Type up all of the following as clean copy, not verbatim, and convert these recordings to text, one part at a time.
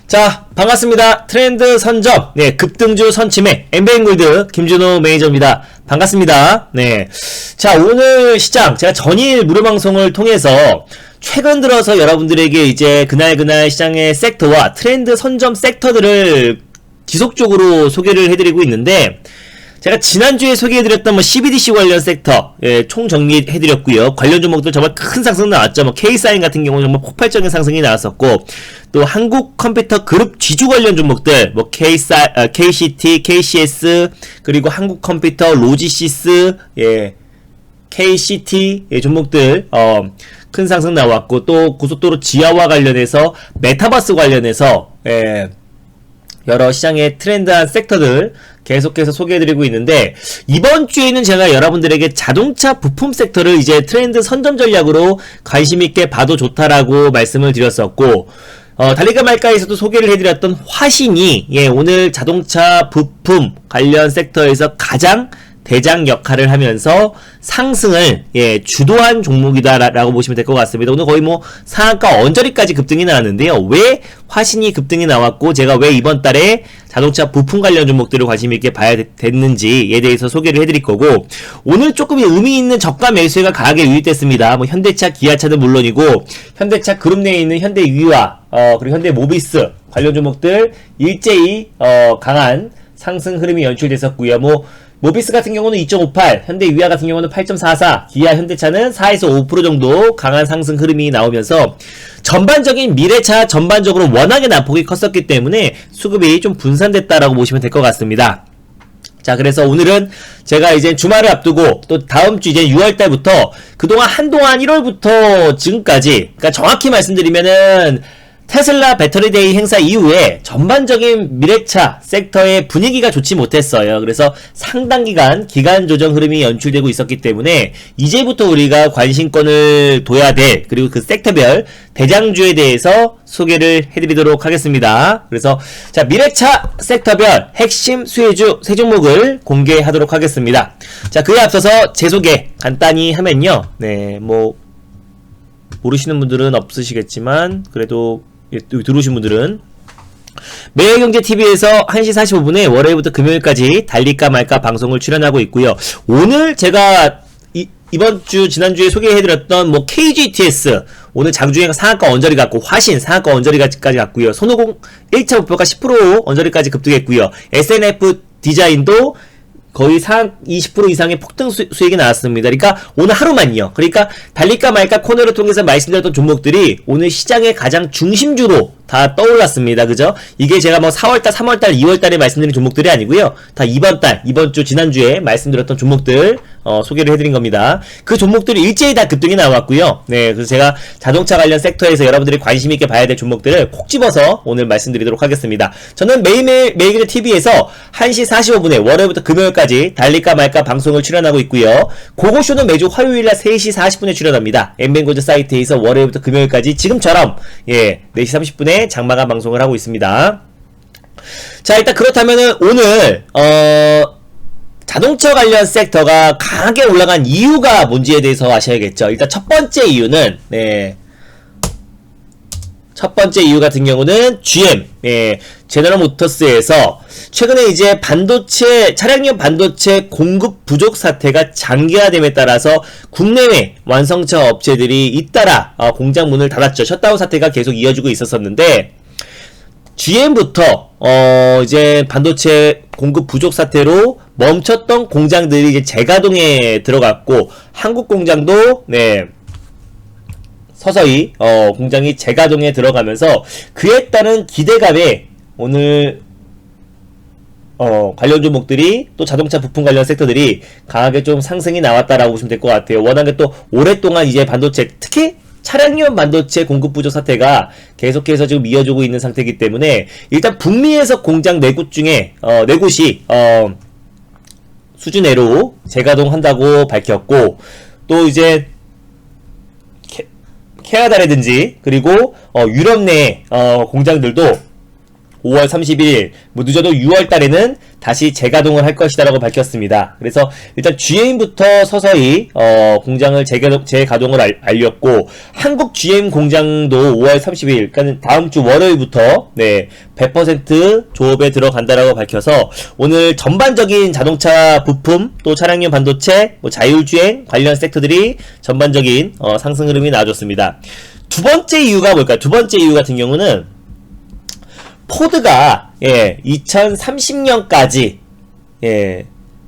자, 반갑습니다. 트렌드 선점, 급등주 선침해, 엠베인골드 김준호 매니저입니다. 반갑습니다. 자, 오늘 시장, 제가 전일 무료방송을 통해서 최근 들어서 여러분들에게 이제 그날 시장의 섹터와 트렌드 선점 섹터들을 지속적으로 소개를 해드리고 있는데, 제가 지난주에 소개해드렸던 CBDC 관련 섹터, 총 정리해드렸고요. 관련 종목들 정말 큰 상승 나왔죠. K사인 같은 경우는 정말 폭발적인 상승이 나왔었고, 또 한국 컴퓨터 그룹 지주 관련 종목들, KCT, KCS, 그리고 한국 컴퓨터, 로지시스, KCT, 종목들, 큰 상승 나왔고, 또 고속도로 지하화 관련해서, 메타버스 관련해서, 여러 시장의 트렌드한 섹터들 계속해서 소개해드리고 있는데, 이번 주에는 제가 여러분들에게 자동차 부품 섹터를 이제 트렌드 선점 전략으로 관심있게 봐도 좋다라고 말씀을 드렸었고, 달릴까 말까에서도 소개를 해드렸던 화신이, 오늘 자동차 부품 관련 섹터에서 가장 대장 역할을 하면서 상승을 주도한 종목이다라고 보시면 될 것 같습니다. 오늘 거의 상한가 언저리까지 급등이 나왔는데요. 왜 화신이 급등이 나왔고 제가 왜 이번 달에 자동차 부품 관련 종목들을 관심있게 봐야 됐는지에 대해서 소개를 해드릴 거고, 오늘 조금 의미 있는 저가 매수가 강하게 유입됐습니다. 현대차, 기아차는 물론이고 현대차 그룹 내에 있는 현대유화, 그리고 현대모비스 관련 종목들 일제히 강한 상승 흐름이 연출됐었고요. 모비스 같은 경우는 2.58, 현대유화 같은 경우는 8.44, 기아, 현대차는 4에서 5% 정도 강한 상승 흐름이 나오면서 전반적인 미래차 전반적으로 워낙에 낙폭이 컸었기 때문에 수급이 좀 분산됐다라고 보시면 될 것 같습니다. 자, 그래서 오늘은 제가 이제 주말을 앞두고 또 다음 주 이제 6월달부터 그동안 한동안 1월부터 지금까지, 그러니까 정확히 말씀드리면은 테슬라 배터리데이 행사 이후에 전반적인 미래차 섹터의 분위기가 좋지 못했어요. 그래서 상당 기간 조정 흐름이 연출되고 있었기 때문에 이제부터 우리가 관심권을 둬야 될, 그리고 그 섹터별 대장주에 대해서 소개를 해드리도록 하겠습니다. 그래서 자, 미래차 섹터별 핵심 수혜주 세 종목을 공개하도록 하겠습니다. 자, 그에 앞서서 제 소개 간단히 하면요. 모르시는 분들은 없으시겠지만 그래도 들어오신 분들은 매일경제TV에서 1시 45분에 월요일부터 금요일까지 달릴까 말까 방송을 출연하고 있고요. 오늘 제가 이번 주 지난주에 소개해드렸던 KGTS 오늘 장중에 상한가 언저리 갔고, 화신 상한가 언저리까지 갔고요. 손오공 1차 목표가 10% 언저리까지 급등했고요. SNF 디자인도 거의 20% 이상의 폭등 수익이 나왔습니다. 그러니까 오늘 하루만요. 그러니까 달릴까 말까 코너를 통해서 말씀드렸던 종목들이 오늘 시장의 가장 중심주로 다 떠올랐습니다. 그죠? 이게 제가 4월달, 3월달, 2월달에 말씀드린 종목들이 아니고요. 다 이번 주, 지난주에 말씀드렸던 종목들, 소개를 해드린 겁니다. 그 종목들이 일제히 다 급등이 나왔고요. 그래서 제가 자동차 관련 섹터에서 여러분들이 관심있게 봐야 될 종목들을 콕 집어서 오늘 말씀드리도록 하겠습니다. 저는 매일매일 TV에서 1시 45분에 월요일부터 금요일까지 달릴까 말까 방송을 출연하고 있고요. 고고쇼는 매주 화요일날 3시 40분에 출연합니다. 엠뱅고즈 사이트에서 월요일부터 금요일까지 지금처럼 4시 30분에 장마감 방송을 하고 있습니다. 자, 일단 그렇다면은 오늘 자동차 관련 섹터가 강하게 올라간 이유가 뭔지에 대해서 아셔야겠죠. 일단 첫 번째 이유는 첫 번째 이유 같은 경우는 GM, 제너럴 모터스에서 최근에 이제 차량용 반도체 공급 부족 사태가 장기화됨에 따라서 국내외 완성차 업체들이 잇따라 공장 문을 닫았죠. 셧다운 사태가 계속 이어지고 있었었는데, GM부터 이제 반도체 공급 부족 사태로 멈췄던 공장들이 이제 재가동에 들어갔고, 한국 공장도 서서히 공장이 재가동에 들어가면서 그에 따른 기대감에 오늘 관련 종목들이, 또 자동차 부품 관련 섹터들이 강하게 좀 상승이 나왔다라고 보시면 될 것 같아요. 워낙에 또 오랫동안 이제 반도체, 특히 차량용 반도체 공급 부족 사태가 계속해서 지금 이어지고 있는 상태이기 때문에, 일단 북미에서 공장 4곳 중에 4곳이 수주 내로 재가동한다고 밝혔고, 또 이제 캐나다라든지 그리고 유럽 내 공장들도 5월 31일, 뭐 늦어도 6월 달에는 다시 재가동을 할 것이다라고 밝혔습니다. 그래서 일단 GM부터 서서히 공장을 재가동을 알렸고, 한국 GM 공장도 5월 30일, 그러니까 다음 주 월요일부터 100% 조업에 들어간다라고 밝혀서 오늘 전반적인 자동차 부품, 또 차량용 반도체, 뭐 자율주행 관련 섹터들이 전반적인 상승 흐름이 나와줬습니다. 두 번째 이유가 뭘까요? 두 번째 이유 같은 경우는 포드가 2030년까지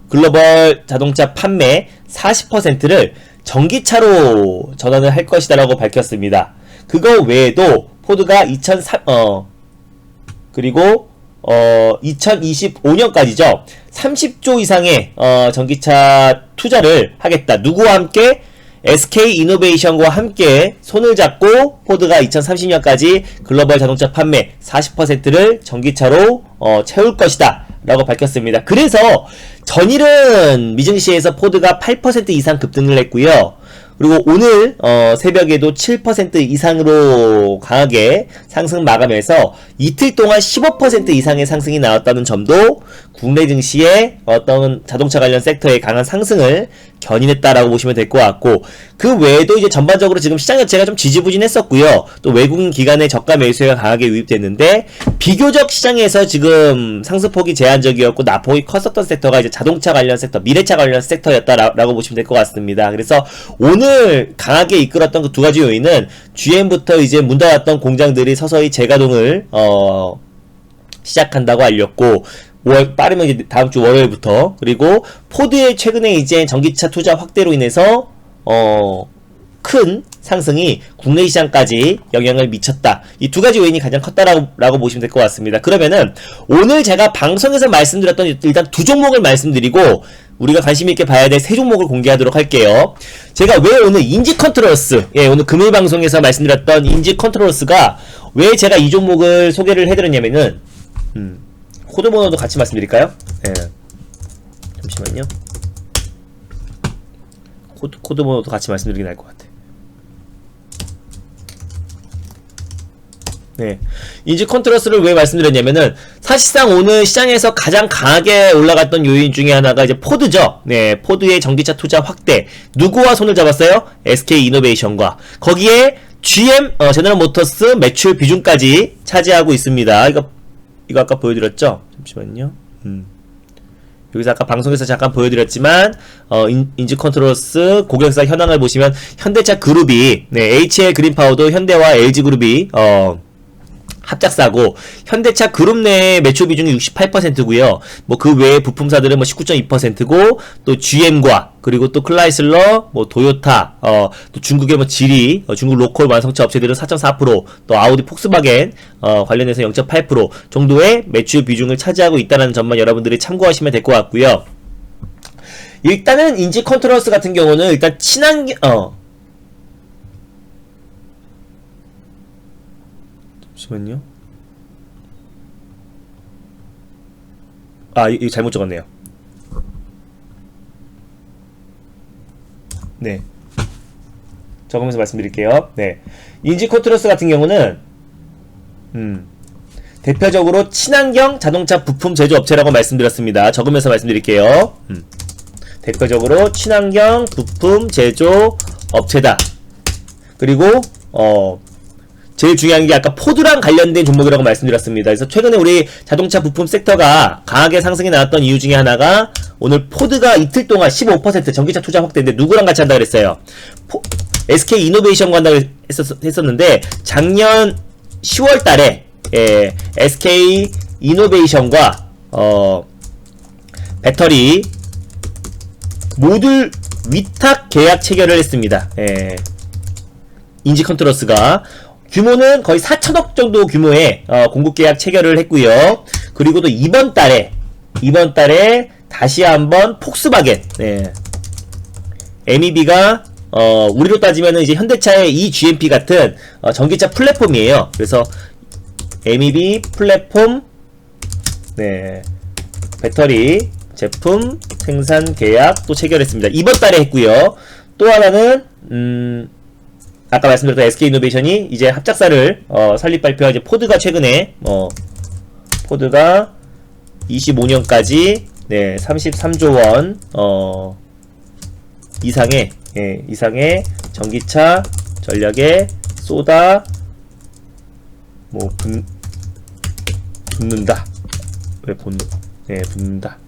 글로벌 자동차 판매 40%를 전기차로 전환을 할 것이다라고 밝혔습니다. 그거 외에도 포드가 2025년까지죠. 30조 이상의 전기차 투자를 하겠다. 누구와 함께? SK 이노베이션과 함께 손을 잡고 포드가 2030년까지 글로벌 자동차 판매 40%를 전기차로 채울 것이다 라고 밝혔습니다. 그래서 전일은 미증시에서 포드가 8% 이상 급등을 했고요. 그리고 오늘 새벽에도 7% 이상으로 강하게 상승 마감해서 이틀 동안 15% 이상의 상승이 나왔다는 점도 국내 증시의 어떤 자동차 관련 섹터의 강한 상승을 견인했다라고 보시면 될 것 같고, 그 외에도 이제 전반적으로 지금 시장 자체가 좀 지지부진했었고요. 또 외국인 기관의 저가 매수가 강하게 유입됐는데, 비교적 시장에서 지금 상승폭이 제한적이었고 낙폭이 컸었던 섹터가 이제 자동차 관련 섹터, 미래차 관련 섹터였다라고 보시면 될 것 같습니다. 그래서 오늘 강하게 이끌었던 그 두 가지 요인은 GM부터 이제 문 닫았던 공장들이 서서히 재가동을 시작한다고 알렸고, 빠르면 이제 다음 주 월요일부터, 그리고 포드의 최근에 이제 전기차 투자 확대로 인해서 큰 상승이 국내 시장까지 영향을 미쳤다. 이 두 가지 요인이 가장 컸다라고 보시면 될 것 같습니다. 그러면은 오늘 제가 방송에서 말씀드렸던 일단 두 종목을 말씀드리고 우리가 관심 있게 봐야 될 세 종목을 공개하도록 할게요. 제가 왜 오늘 인지 컨트롤러스, 오늘 금요일 방송에서 말씀드렸던 인지 컨트롤러스가 왜 제가 이 종목을 소개를 해드렸냐면은 코드 번호도 같이 말씀드릴까요? 잠시만요. 코드 번호도 같이 말씀드리긴 나을 것 같아. 인지 컨트롤러스를 왜 말씀드렸냐면은 사실상 오늘 시장에서 가장 강하게 올라갔던 요인 중에 하나가 이제 포드죠. 포드의 전기차 투자 확대. 누구와 손을 잡았어요? SK 이노베이션과. 거기에 GM, 제너럴 모터스 매출 비중까지 차지하고 있습니다. 이거 아까 보여드렸죠? 잠시만요. 여기서 아까 방송에서 잠깐 보여드렸지만 인지 컨트롤러스 고객사 현황을 보시면 현대차 그룹이 HL 그린파워도 현대와 LG그룹이 합작사고, 현대차 그룹 내의 매출 비중이 68%고요. 뭐 그 외에 부품사들은 뭐 19.2%고, 또 GM과 그리고 또 클라이슬러, 뭐 도요타, 또 중국의 뭐 지리, 중국 로컬 완성차 업체들은 4.4%, 또 아우디, 폭스바겐 관련해서 0.8% 정도의 매출 비중을 차지하고 있다는 점만 여러분들이 참고하시면 될 것 같고요. 일단은 인지 컨트롤러스 같은 경우는 일단 친환경 잠시만요. 이거 잘못 적었네요. 적으면서 말씀드릴게요. 인지 컨트롤러스 같은 경우는 대표적으로 친환경 자동차 부품 제조업체라고 말씀드렸습니다. 적으면서 말씀드릴게요. 대표적으로 친환경 부품 제조업체다. 그리고 제일 중요한 게 아까 포드랑 관련된 종목이라고 말씀드렸습니다. 그래서 최근에 우리 자동차 부품 섹터가 강하게 상승이 나왔던 이유 중에 하나가 오늘 포드가 이틀 동안 15% 전기차 투자 확대인데 누구랑 같이 한다 그랬어요? SK 이노베이션과 한다고 했었는데 작년 10월 달에 SK 이노베이션과 배터리 모듈 위탁 계약 체결을 했습니다. 인지 컨트롤러스가 규모는 거의 4천억 정도 규모의 공급 계약 체결을 했고요. 그리고 또 이번 달에 다시 한번 폭스바겐, MEB가 우리로 따지면은 이제 현대차의 eGMP 같은 전기차 플랫폼이에요. 그래서 MEB 플랫폼 배터리 제품 생산 계약 또 체결했습니다. 이번 달에 했고요. 또 하나는 아까 말씀드렸던 SK 이노베이션이 이제 합작사를 설립 발표한 이제 포드가 최근에 포드가 25년까지 네, 33조 원 이상의 이상의 전기차 전력에 쏟아 뭐 붓는다. 왜 붓는다.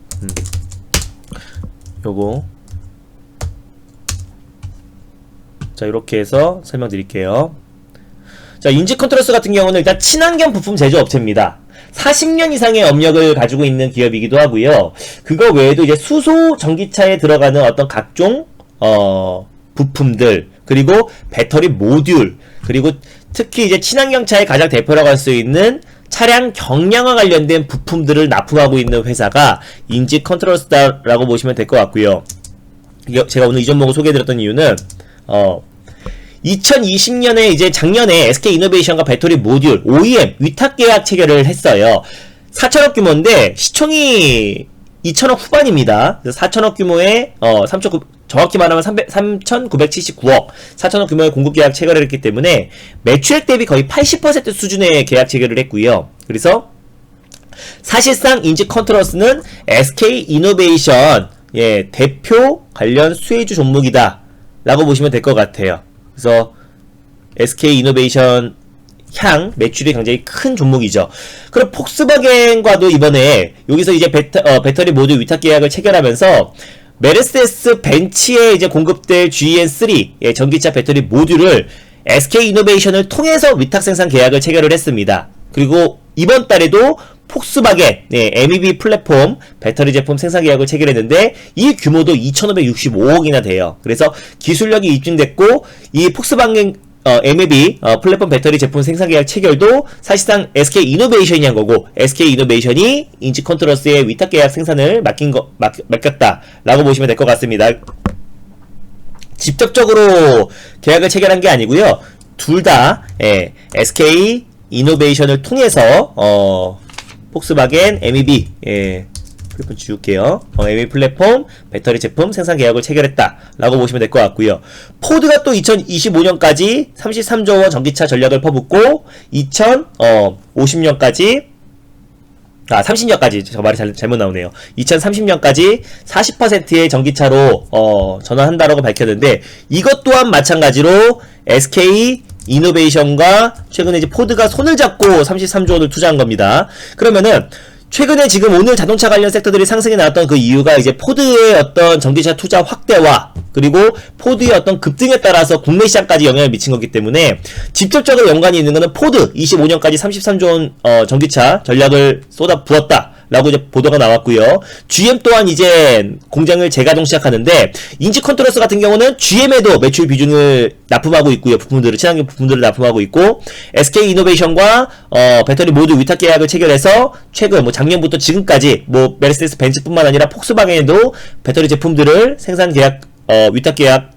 요거 자, 이렇게 해서 설명드릴게요. 자, 인지 컨트롤스 같은 경우는 일단 친환경 부품 제조업체입니다. 40년 이상의 업력을 가지고 있는 기업이기도 하고요. 그거 외에도 이제 수소 전기차에 들어가는 어떤 각종 부품들, 그리고 배터리 모듈, 그리고 특히 이제 친환경차의 가장 대표라고 할 수 있는 차량 경량화 관련된 부품들을 납품하고 있는 회사가 인지 컨트롤스다라고 보시면 될 것 같고요. 제가 오늘 이 종목을 소개해드렸던 이유는 2020년에 이제 작년에 SK 이노베이션과 배터리 모듈 OEM 위탁 계약 체결을 했어요. 4천억 규모인데 시총이 2천억 후반입니다. 그래서 4천억 규모의 정확히 말하면 3,979억 4천억 규모의 공급 계약 체결을 했기 때문에 매출액 대비 거의 80% 수준의 계약 체결을 했고요. 그래서 사실상 인지 컨트롤스는 SK 이노베이션 대표 관련 수혜주 종목이다 라고 보시면 될 것 같아요. 그래서 SK 이노베이션 향 매출이 굉장히 큰 종목이죠. 그럼 폭스바겐과도 이번에 여기서 이제 배터리 모듈 위탁 계약을 체결하면서 메르세데스 벤츠에 이제 공급될 GN3 전기차 배터리 모듈을 SK 이노베이션을 통해서 위탁 생산 계약을 체결을 했습니다. 그리고 이번 달에도 폭스바겐 MEB 플랫폼 배터리 제품 생산 계약을 체결했는데 이 규모도 2,565억이나 돼요. 그래서 기술력이 입증됐고 이 폭스바겐 MEB 플랫폼 배터리 제품 생산 계약 체결도 사실상 SK 이노베이션이 한 거고 SK 이노베이션이 인지 컨트롤스의 위탁 계약 생산을 맡겼다라고 보시면 될 것 같습니다. 직접적으로 계약을 체결한 게 아니고요. 둘 다 SK 이노베이션을 통해서 폭스바겐 MEB 플랫폼 지울게요. MEB 플랫폼 배터리 제품 생산 계약을 체결했다라고 보시면 될 것 같고요. 포드가 또 2025년까지 33조 원 전기차 전략을 퍼붓고 2050년까지 30년까지 저 말이 잘못 나오네요. 2030년까지 40%의 전기차로 전환한다라고 밝혔는데 이것 또한 마찬가지로 SK 이노베이션과 최근에 이제 포드가 손을 잡고 33조 원을 투자한 겁니다. 그러면은 최근에 지금 오늘 자동차 관련 섹터들이 상승이 나왔던 그 이유가 이제 포드의 어떤 전기차 투자 확대와 그리고 포드의 어떤 급등에 따라서 국내 시장까지 영향을 미친 거기 때문에 직접적으로 연관이 있는 거는 포드 25년까지 33조 원 전기차 전략을 쏟아부었다 라고 이제 보도가 나왔고요. GM 또한 이제 공장을 재가동 시작하는데 인지 컨트롤스 같은 경우는 GM에도 매출 비중을 납품하고 있고요. 친환경 부품들을 납품하고 있고 SK 이노베이션과 배터리 모듈 위탁 계약을 체결해서 최근 작년부터 지금까지 메르세데스 벤츠뿐만 아니라 폭스바겐에도 배터리 제품들을 생산 계약 위탁 계약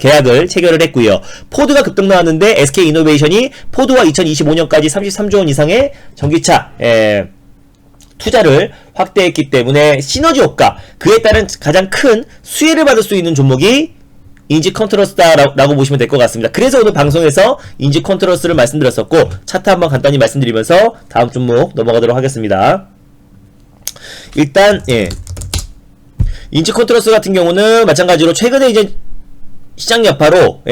계약을 체결을 했고요. 포드가 급등 나왔는데 SK 이노베이션이 포드와 2025년까지 33조 원 이상의 전기차 투자를 확대했기 때문에 시너지 효과, 그에 따른 가장 큰 수혜를 받을 수 있는 종목이 인지 컨트롤스다라고 보시면 될 것 같습니다. 그래서 오늘 방송에서 인지 컨트롤스를 말씀드렸었고 차트 한번 간단히 말씀드리면서 다음 종목 넘어가도록 하겠습니다. 일단 인지 컨트롤스 같은 경우는 마찬가지로 최근에 이제 시장 여파로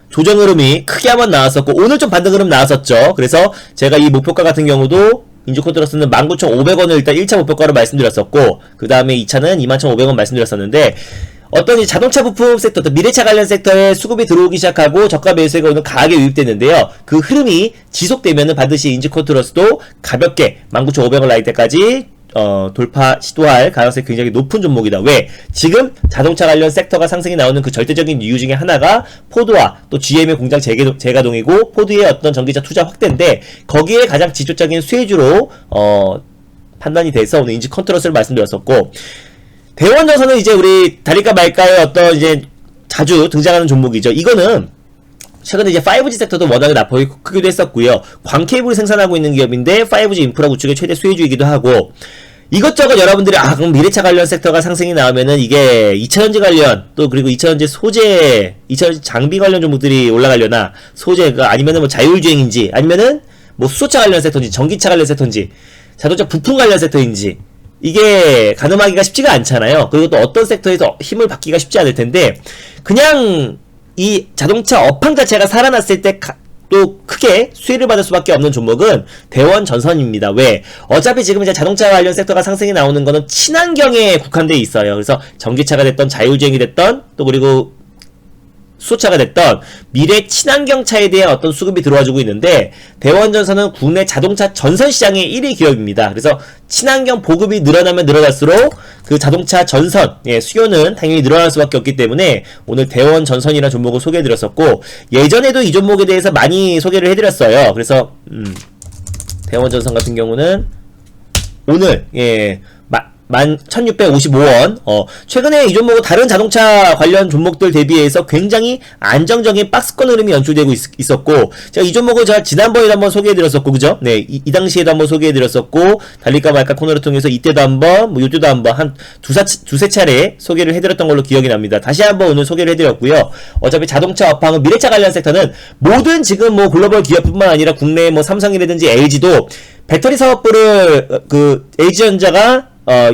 조정 흐름이 크게 한번 나왔었고 오늘 좀 반등 흐름 나왔었죠. 그래서 제가 이 목표가 같은 경우도 인지 컨트롤스는 19,500원을 일단 1차 목표가로 말씀드렸었고 그 다음에 2차는 21,500원 말씀드렸었는데 어떤 자동차 부품 섹터, 미래차 관련 섹터에 수급이 들어오기 시작하고 저가 매수세가 오늘 강하게 유입됐는데요. 그 흐름이 지속되면은 반드시 인지 컨트롤스도 가볍게 19,500원 라인 때까지 돌파 시도할 가능성이 굉장히 높은 종목이다. 왜? 지금 자동차 관련 섹터가 상승이 나오는 그 절대적인 이유 중에 하나가 포드와 또 GM의 공장 재가동이고 포드의 어떤 전기차 투자 확대인데 거기에 가장 지표적인 수혜주로 판단이 돼서 오늘 인지 컨트롤스를 말씀드렸었고 대원전선은 이제 우리 다릴까 말까의 어떤 이제 자주 등장하는 종목이죠. 이거는 최근에 이제 5G 섹터도 워낙에 나폭이 크기도 했었고요. 광케이블을 생산하고 있는 기업인데 5G 인프라 구축의 최대 수혜주이기도 하고 이것저것 여러분들이 그럼 미래차 관련 섹터가 상승이 나오면은 이게 2차전지 관련 또 그리고 2차전지 소재, 2차전지 장비 관련 종목들이 올라가려나 소재가 아니면은 자율주행인지 아니면은 뭐 수소차 관련 섹터인지 전기차 관련 섹터인지 자동차 부품 관련 섹터인지 이게 가늠하기가 쉽지가 않잖아요. 그리고 또 어떤 섹터에서 힘을 받기가 쉽지 않을 텐데 그냥 이 자동차 업황 자체가 살아났을 때 또 크게 수혜를 받을 수밖에 없는 종목은 대원전선입니다. 왜? 어차피 지금 이제 자동차 관련 섹터가 상승이 나오는 거는 친환경에 국한되어 있어요. 그래서 전기차가 됐던 자율주행이 됐던 또 그리고 수소차가 됐던 미래 친환경차에 대한 어떤 수급이 들어와주고 있는데 대원전선은 국내 자동차 전선 시장의 1위 기업입니다. 그래서 친환경 보급이 늘어나면 늘어날수록 그 자동차 전선 수요는 당연히 늘어날 수밖에 없기 때문에 오늘 대원전선이라는 종목을 소개해드렸었고 예전에도 이 종목에 대해서 많이 소개를 해드렸어요. 그래서 대원전선 같은 경우는 오늘 11,655원. 최근에 이 종목은 다른 자동차 관련 종목들 대비해서 굉장히 안정적인 박스권 흐름이 연출되고 있었고, 제가 이 종목을 제가 지난번에도 한번 소개해드렸었고, 그죠? 네, 이 당시에도 한번 소개해드렸었고, 달릴까 말까 코너를 통해서 이때도 한번, 뭐 요때도 한번 한 두세 차례 소개를 해드렸던 걸로 기억이 납니다. 다시 한번 오늘 소개를 해드렸고요. 어차피 자동차 업황은 미래차 관련 섹터는 모든 지금 뭐 글로벌 기업뿐만 아니라 국내 뭐 삼성이라든지 LG도 배터리 사업부를 LG전자가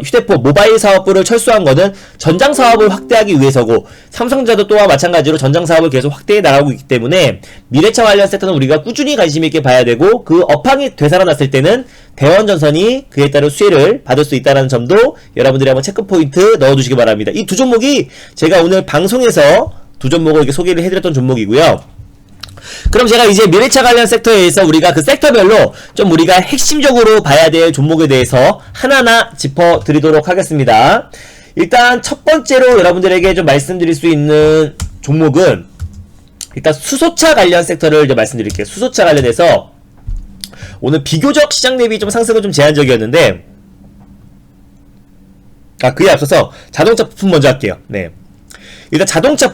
휴대폰 모바일 사업부를 철수한 거는 전장 사업을 확대하기 위해서고 삼성전자도 또한 마찬가지로 전장 사업을 계속 확대해 나가고 있기 때문에 미래차 관련 섹터는 우리가 꾸준히 관심 있게 봐야 되고 그 업황이 되살아났을 때는 대원전선이 그에 따른 수혜를 받을 수 있다는 점도 여러분들이 한번 체크 포인트 넣어두시기 바랍니다. 이 두 종목이 제가 오늘 방송에서 두 종목을 이렇게 소개를 해드렸던 종목이고요. 그럼 제가 이제 미래차 관련 섹터에서 우리가 그 섹터별로 좀 우리가 핵심적으로 봐야 될 종목에 대해서 하나하나 짚어드리도록 하겠습니다. 일단 첫 번째로 여러분들에게 좀 말씀드릴 수 있는 종목은 일단 수소차 관련 섹터를 이제 말씀드릴게요. 수소차 관련해서 오늘 비교적 시장 대비 좀 상승은 좀 제한적이었는데 그에 앞서서 자동차 부품 먼저 할게요. 네. 일단 자동차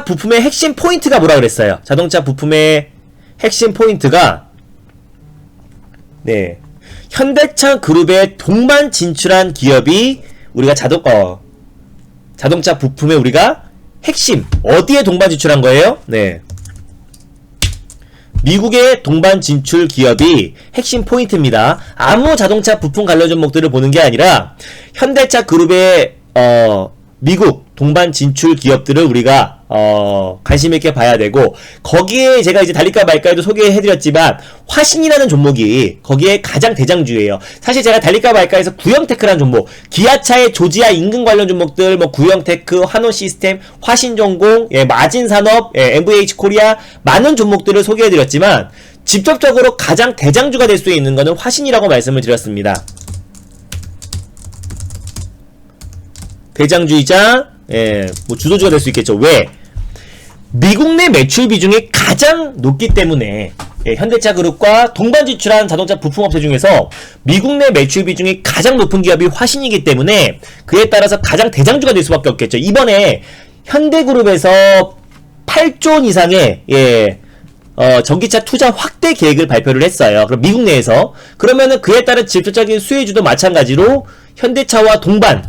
부품의 핵심 포인트가 뭐라 그랬어요? 자동차 부품의 핵심 포인트가 현대차 그룹에 동반 진출한 기업이 우리가 자동차 부품에 우리가 핵심 어디에 동반 진출한 거예요? 미국의 동반 진출 기업이 핵심 포인트입니다. 아무 자동차 부품 관련 종목들을 보는 게 아니라 현대차 그룹의 미국 동반 진출 기업들을 우리가 관심 있게 봐야 되고 거기에 제가 이제 달릴까 말까에도 소개해드렸지만 화신이라는 종목이 거기에 가장 대장주예요. 사실 제가 달릴까 말까에서 구형테크라는 종목, 기아차의 조지아 인근 관련 종목들, 뭐 구형테크, 한원시스템, 화신전공, 마진산업, MVH 코리아 많은 종목들을 소개해드렸지만 직접적으로 가장 대장주가 될 수 있는 것은 화신이라고 말씀을 드렸습니다. 대장주이자 뭐 주도주가 될 수 있겠죠. 왜? 미국 내 매출 비중이 가장 높기 때문에 현대차 그룹과 동반 진출한 자동차 부품업체 중에서 미국 내 매출 비중이 가장 높은 기업이 화신이기 때문에 그에 따라서 가장 대장주가 될 수밖에 없겠죠. 이번에 현대그룹에서 8조 원 이상의 전기차 투자 확대 계획을 발표를 했어요. 그럼 미국 내에서 그러면은 그에 따른 직접적인 수혜주도 마찬가지로 현대차와 동반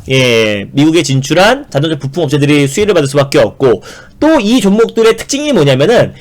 미국에 진출한 자동차 부품 업체들이 수혜를 받을 수밖에 없고 또 이 종목들의 특징이 뭐냐면은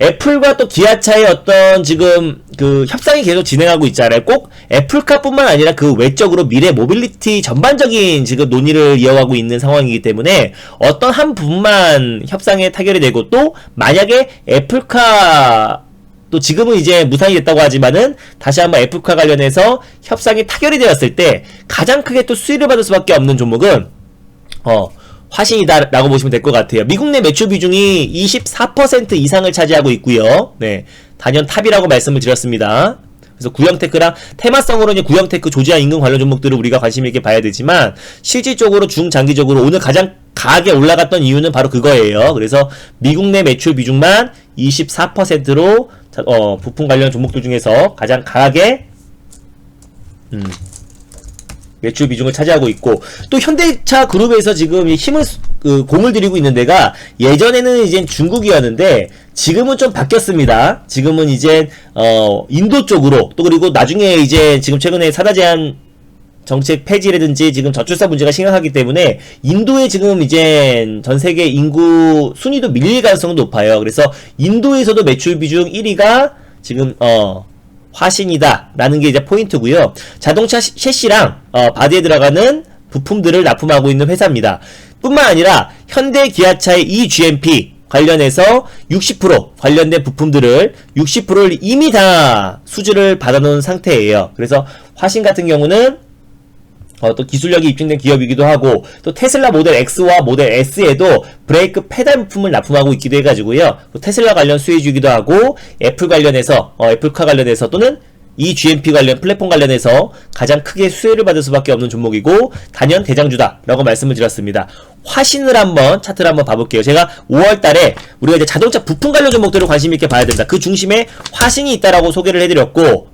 애플과 또 기아차의 어떤 지금 그 협상이 계속 진행하고 있잖아요. 꼭 애플카뿐만 아니라 그 외적으로 미래 모빌리티 전반적인 지금 논의를 이어가고 있는 상황이기 때문에 어떤 한 부분만 협상에 타결이 되고 또 만약에 애플카 또 지금은 이제 무산이 됐다고 하지만은 다시 한번 애플카 관련해서 협상이 타결이 되었을 때 가장 크게 또 수혜를 받을 수밖에 없는 종목은 화신이다 라고 보시면 될 것 같아요. 미국 내 매출 비중이 24% 이상을 차지하고 있고요. 단연 탑이라고 말씀을 드렸습니다. 그래서 구형테크랑 테마성으로는 구형테크 조지아 인근 관련 종목들을 우리가 관심 있게 봐야 되지만 실질적으로 중장기적으로 오늘 가장 강하게 올라갔던 이유는 바로 그거예요. 그래서 미국 내 매출 비중만 24%로 부품 관련 종목들 중에서 가장 강하게 매출 비중을 차지하고 있고 또 현대차 그룹에서 지금 공을 들이고 있는 데가 예전에는 이제 중국이었는데 지금은 좀 바뀌었습니다. 지금은 이제 인도 쪽으로 또 그리고 나중에 이제 지금 최근에 사다 제한 정책 폐지라든지 지금 저출산 문제가 심각하기 때문에 인도에 지금 이제 전 세계 인구 순위도 밀릴 가능성은 높아요. 그래서 인도에서도 매출 비중 1위가 지금 화신이다 라는 게 이제 포인트고요. 자동차 셰시랑 바디에 들어가는 부품들을 납품하고 있는 회사입니다. 뿐만 아니라 현대 기아차의 eGMP 관련해서 60% 관련된 부품들을 60%를 이미 다 수주를 받아놓은 상태예요. 그래서 화신 같은 경우는 또 기술력이 입증된 기업이기도 하고, 또 테슬라 모델 X와 모델 S에도 브레이크 페달 부품을 납품하고 있기도 해가지고요. 또 테슬라 관련 수혜주기도 하고, 애플 관련해서 애플카 관련해서 또는 이 GMP 관련 플랫폼 관련해서 가장 크게 수혜를 받을 수밖에 없는 종목이고 단연 대장주다 라고 말씀을 드렸습니다. 화신을 한번 차트를 한번 봐볼게요. 제가 5월달에 우리가 이제 자동차 부품 관련 종목들을 관심 있게 봐야 된다, 그 중심에 화신이 있다라고 소개를 해드렸고,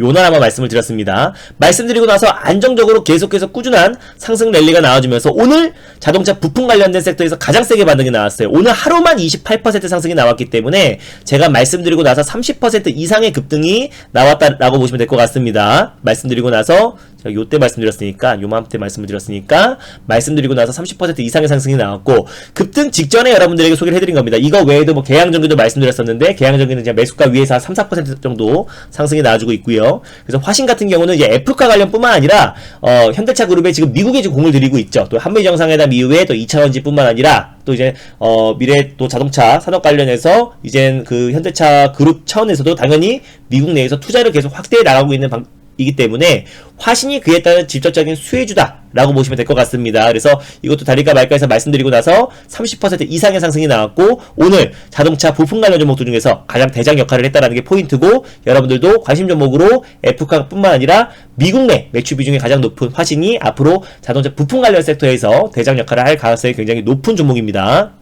요날 한번 말씀을 드렸습니다. 말씀드리고 나서 안정적으로 계속해서 꾸준한 상승 랠리가 나와주면서 오늘 자동차 부품 관련된 섹터에서 가장 세게 반등이 나왔어요. 오늘 하루만 28% 상승이 나왔기 때문에 제가 말씀드리고 나서 30% 이상의 급등이 나왔다라고 보시면 될 것 같습니다. 말씀드리고 나서 제가 요때 말씀드렸으니까, 요맘때 말씀을 드렸으니까 말씀드리고 나서 30% 이상의 상승이 나왔고, 급등 직전에 여러분들에게 소개를 해드린 겁니다. 이거 외에도 뭐 계양전기도 말씀드렸었는데, 계양전기는 그냥 매수가 위에서 한 3-4% 정도 상승이 나와주고 있고요. 그래서 화신 같은 경우는 이제 애플카 관련뿐만 아니라 현대차 그룹에 지금 미국에 지금 공을 들이고 있죠. 또 한미 정상회담 이후에 또 2차전지뿐만 아니라 또 이제 미래 또 자동차 산업 관련해서 이젠 그 현대차 그룹 차원에서도 당연히 미국 내에서 투자를 계속 확대해 나가고 있는 이기 때문에 화신이 그에 따른 직접적인 수혜주다 라고 보시면 될 것 같습니다. 그래서 이것도 다릴까 말까 해서 말씀드리고 나서 30% 이상의 상승이 나왔고, 오늘 자동차 부품 관련 종목들 중에서 가장 대장 역할을 했다라는 게 포인트고, 여러분들도 관심 종목으로 애플카 뿐만 아니라 미국 내 매출 비중이 가장 높은 화신이 앞으로 자동차 부품 관련 섹터에서 대장 역할을 할 가능성이 굉장히 높은 종목입니다.